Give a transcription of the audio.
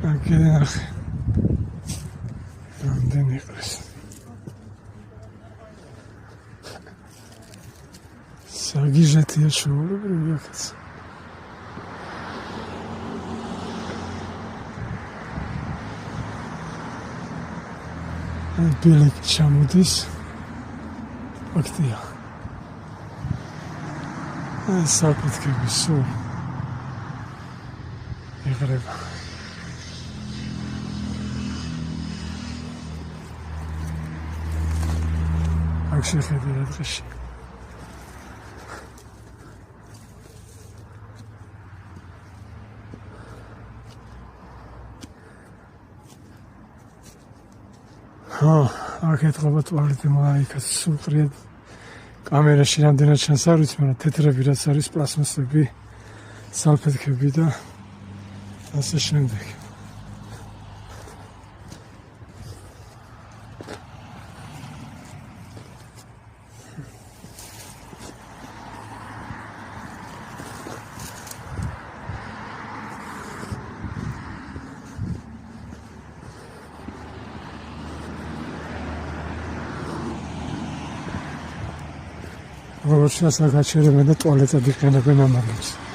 აგერახე რამდენი ყრის საგიჟეთია შუულებრივი აქაც ბილიკი ჩამოდის აქტია საკუთკები სულ იღრება აქ შეხედე რა დღეში აქ ეთყობა ტუალეტი მაიქაც სულ ყრია კამერაში რამდენად ჩანს არ ვიცი, მაგრამ თეთრები რაც არის პლასმასები, სალფეტკები და ასე შემდეგ. როგორც ჩანს, აქ აჩერებენ და ტუალეტად იყენებენ ამალებს.